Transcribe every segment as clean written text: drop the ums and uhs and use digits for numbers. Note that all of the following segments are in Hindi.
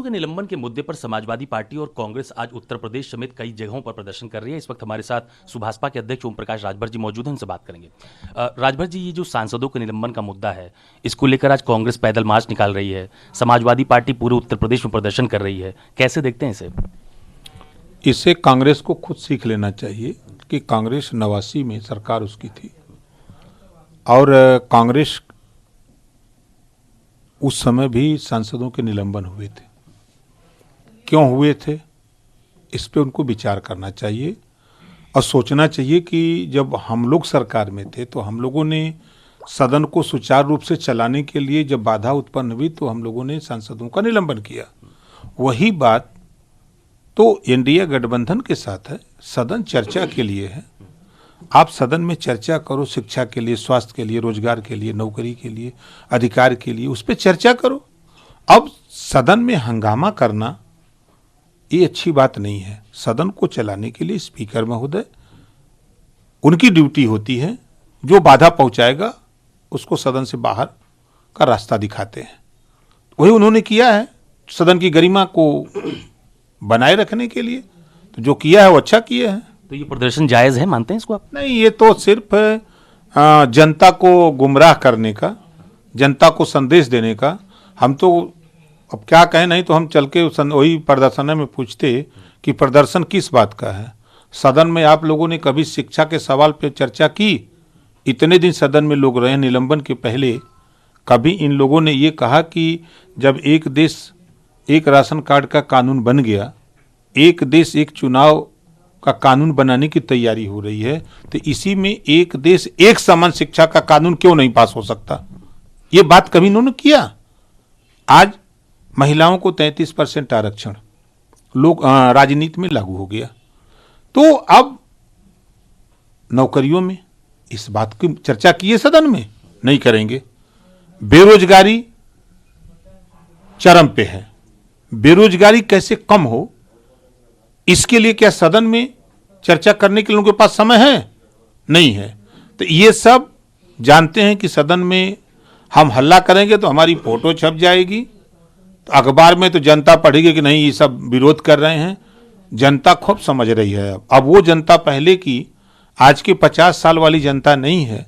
के निलंबन के मुद्दे पर समाजवादी पार्टी और कांग्रेस आज उत्तर प्रदेश समेत कई जगहों पर प्रदर्शन कर रही है। इस वक्त हमारे साथ सुभाषपा के अध्यक्ष ओम प्रकाश राजभर जी मौजूद हैं, उनसे बात करेंगे। राजभर जी, ये जो सांसदों के निलंबन का मुद्दा है, इसको लेकर आज कांग्रेस पैदल मार्च निकाल रही है, समाजवादी पार्टी पूरे उत्तर प्रदेश में प्रदर्शन कर रही है, कैसे देखते हैं इसे? इससे कांग्रेस को खुद सीख लेना चाहिए कि कांग्रेस 89 में सरकार उसकी थी और कांग्रेस उस समय भी सांसदों के निलंबन हुए थे। क्यों हुए थे, इस पे उनको विचार करना चाहिए और सोचना चाहिए कि जब हम लोग सरकार में थे तो हम लोगों ने सदन को सुचारू रूप से चलाने के लिए जब बाधा उत्पन्न हुई तो हम लोगों ने सांसदों का निलंबन किया। वही बात तो एनडीए गठबंधन के साथ है। सदन चर्चा के लिए है, आप सदन में चर्चा करो, शिक्षा के लिए, स्वास्थ्य के लिए, रोजगार के लिए, नौकरी के लिए, अधिकार के लिए, उस पर चर्चा करो। अब सदन में हंगामा करना ये अच्छी बात नहीं है। सदन को चलाने के लिए स्पीकर महोदय, उनकी ड्यूटी होती है, जो बाधा पहुंचाएगा उसको सदन से बाहर का रास्ता दिखाते हैं। वही उन्होंने किया है सदन की गरिमा को बनाए रखने के लिए, तो जो किया है वो अच्छा किया है। तो ये प्रदर्शन जायज है, मानते हैं इसको आप? नहीं, ये तो सिर्फ जनता को गुमराह करने का, जनता को संदेश देने का। हम तो अब क्या कहें, नहीं तो हम चल के वही प्रदर्शन में पूछते कि प्रदर्शन किस बात का है। सदन में आप लोगों ने कभी शिक्षा के सवाल पे चर्चा की? इतने दिन सदन में लोग रहे निलंबन के पहले, कभी इन लोगों ने ये कहा कि जब एक देश एक राशन कार्ड का कानून बन गया, एक देश एक चुनाव का कानून बनाने की तैयारी हो रही है, तो इसी में एक देश एक समान शिक्षा का कानून क्यों नहीं पास हो सकता? ये बात कभी इन्होंने किया? आज महिलाओं को 33% आरक्षण लोग राजनीति में लागू हो गया, तो अब नौकरियों में इस बात की चर्चा की है सदन में? नहीं करेंगे। बेरोजगारी चरम पे है, बेरोजगारी कैसे कम हो, इसके लिए क्या सदन में चर्चा करने के लिए उनके पास समय है? नहीं है। तो ये सब जानते हैं कि सदन में हम हल्ला करेंगे तो हमारी फोटो छप जाएगी, तो अखबार में तो जनता पढ़ेगी कि नहीं ये सब विरोध कर रहे हैं। जनता खूब समझ रही है। अब वो जनता पहले की, आज की 50 साल वाली जनता नहीं है।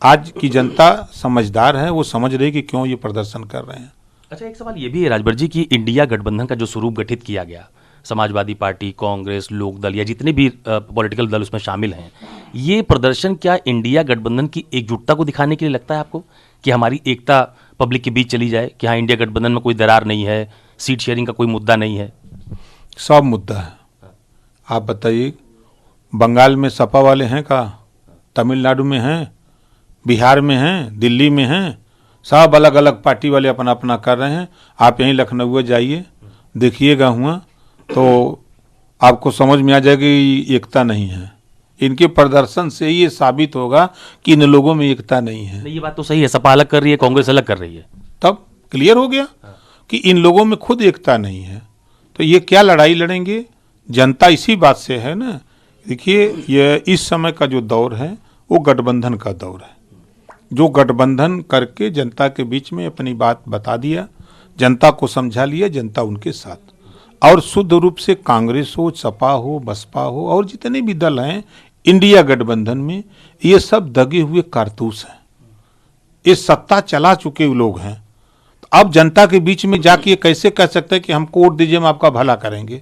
आज की जनता समझदार है, वो समझ रही कि क्यों ये प्रदर्शन कर रहे हैं। अच्छा, एक सवाल ये भी है राजभर जी कि इंडिया गठबंधन का जो स्वरूप गठित किया गया, समाजवादी पार्टी, कांग्रेस, लोकदल या जितने भी पॉलिटिकल दल उसमें शामिल हैं, ये प्रदर्शन क्या इंडिया गठबंधन की एकजुटता को दिखाने के लिए लगता है आपको, कि हमारी एकता पब्लिक के बीच चली जाए, कि हाँ इंडिया गठबंधन में कोई दरार नहीं है, सीट शेयरिंग का कोई मुद्दा नहीं है? सब मुद्दा है। आप बताइए, बंगाल में सपा वाले हैं का? तमिलनाडु में हैं, बिहार में हैं, दिल्ली में हैं, सब अलग अलग पार्टी वाले अपना अपना कर रहे हैं। आप यहीं लखनऊ जाइए, देखिएगा हुआ तो आपको समझ में आ जाएगा कि एकता नहीं है। इनके प्रदर्शन से ये साबित होगा कि इन लोगों में एकता नहीं है। नहीं, ये बात तो सही है, सपा अलग कर रही है, कांग्रेस अलग कर रही है, तब क्लियर हो गया कि इन लोगों में खुद एकता नहीं है। तो ये क्या लड़ाई लड़ेंगे? जनता इसी बात से है ना। देखिए, ये इस समय का जो दौर है वो गठबंधन का दौर है। जो गठबंधन करके जनता के बीच में अपनी बात बता दिया, जनता को समझा लिया, जनता उनके साथ। और शुद्ध रूप से कांग्रेस हो, सपा हो, बसपा हो और जितने भी दल हैं इंडिया गठबंधन में, ये सब दगे हुए कारतूस हैं। ये सत्ता चला चुके लोग हैं। तो अब जनता के बीच में जाके कैसे कह सकते हैं कि हमको वोट दीजिए, हम आपका भला करेंगे?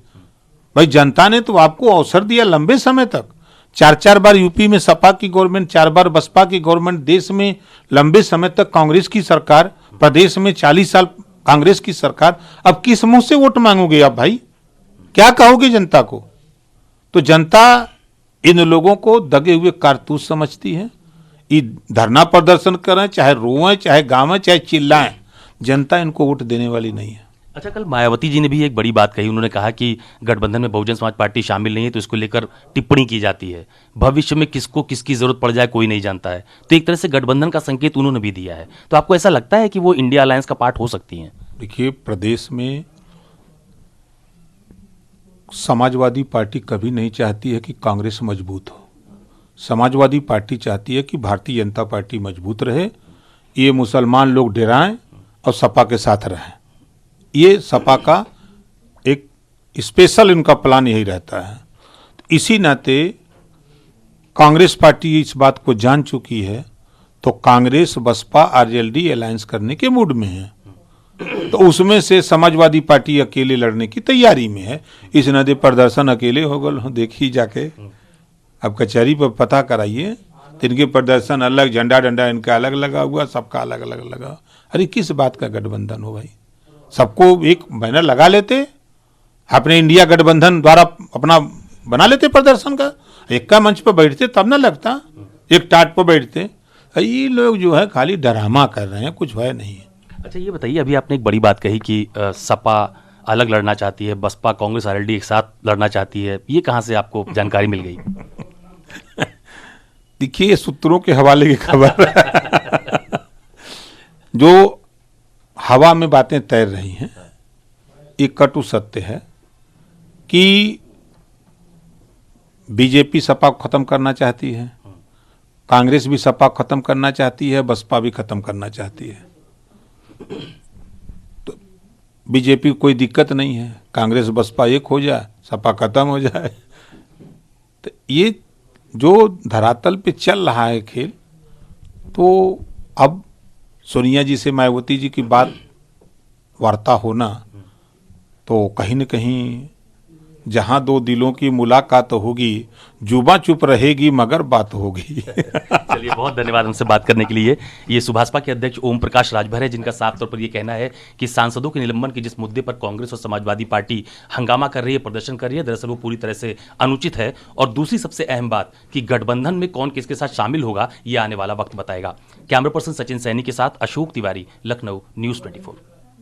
भाई, जनता ने तो आपको अवसर दिया लंबे समय तक। 4 बार यूपी में सपा की गवर्नमेंट, 4 बार बसपा की गवर्नमेंट, देश में लंबे समय तक कांग्रेस की सरकार, प्रदेश में 40 साल कांग्रेस की सरकार। अब किस मुंह से वोट मांगोगे आप भाई? क्या कहोगे जनता को? तो जनता इन लोगों को दगे हुए कारतूस समझती है। ये धरना प्रदर्शन करें, चाहे रोएं, चाहे गावें, चाहे चिल्लाएं, जनता इनको वोट देने वाली नहीं है। अच्छा, कल मायावती जी ने भी एक बड़ी बात कही। उन्होंने कहा कि गठबंधन में बहुजन समाज पार्टी शामिल नहीं है, तो इसको लेकर टिप्पणी की जाती है। भविष्य में किसको किसकी जरूरत पड़ जाए कोई नहीं जानता है। तो एक तरह से गठबंधन का संकेत उन्होंने भी दिया है। तो आपको ऐसा लगता है कि वो इंडिया अलायंस का पार्ट हो सकती हैं? देखिए, प्रदेश में समाजवादी पार्टी कभी नहीं चाहती है कि कांग्रेस मजबूत हो। समाजवादी पार्टी चाहती है कि भारतीय जनता पार्टी मजबूत रहे, ये मुसलमान लोग डराएं और सपा के साथ रहें। ये सपा का एक स्पेशल इनका प्लान यही रहता है। तो इसी नाते कांग्रेस पार्टी इस बात को जान चुकी है, तो कांग्रेस बसपा आरजेडी अलायंस करने के मूड में है। तो उसमें से समाजवादी पार्टी अकेले लड़ने की तैयारी में है। इस नाते प्रदर्शन अकेले हो गए, देखिए जाके अब कचहरी पर पता कराइए, तो इनके प्रदर्शन अलग, झंडा डंडा इनका अलग लगा हुआ, सबका अलग अलग लगा। अरे किस बात का गठबंधन हो भाई? सबको एक बैनर लगा लेते, अपने इंडिया गठबंधन द्वारा अपना बना लेते प्रदर्शन का, एक का मंच पर बैठते तब ना लगता, एक टाट पर बैठते। ये लोग जो है खाली ड्रामा कर रहे हैं, कुछ है नहीं। अच्छा ये बताइए, अभी आपने एक बड़ी बात कही कि सपा अलग लड़ना चाहती है, बसपा कांग्रेस आरएलडी एक साथ लड़ना चाहती है, ये कहाँ से आपको जानकारी मिल गई? देखिए सूत्रों के हवाले की खबर जो हवा में बातें तैर रही हैं, एक कटु सत्य है कि बीजेपी सपा को खत्म करना चाहती है, कांग्रेस भी सपा खत्म करना चाहती है, बसपा भी खत्म करना चाहती है। तो बीजेपी को कोई दिक्कत नहीं है, कांग्रेस बसपा एक हो जाए, सपा खत्म हो जाए। तो ये जो धरातल पे चल रहा है खेल, तो अब सोनिया जी से मायावती जी की बात वार्ता होना, तो कहीं न कहीं जहां दो दिलों की मुलाकात होगी, जुबां चुप रहेगी मगर बात होगी। चलिए बहुत धन्यवाद हमसे बात करने के लिए। ये सुभाषपा के अध्यक्ष ओम प्रकाश राजभर है, जिनका साफ तौर पर ये कहना है कि सांसदों के निलंबन के जिस मुद्दे पर कांग्रेस और समाजवादी पार्टी हंगामा कर रही है, प्रदर्शन कर रही है, दरअसल वो पूरी तरह से अनुचित है। और दूसरी सबसे अहम बात कि गठबंधन में कौन किसके साथ शामिल होगा, ये आने वाला वक्त बताएगा। कैमरा पर्सन सचिन सैनी के साथ अशोक तिवारी, लखनऊ, न्यूज़ 24।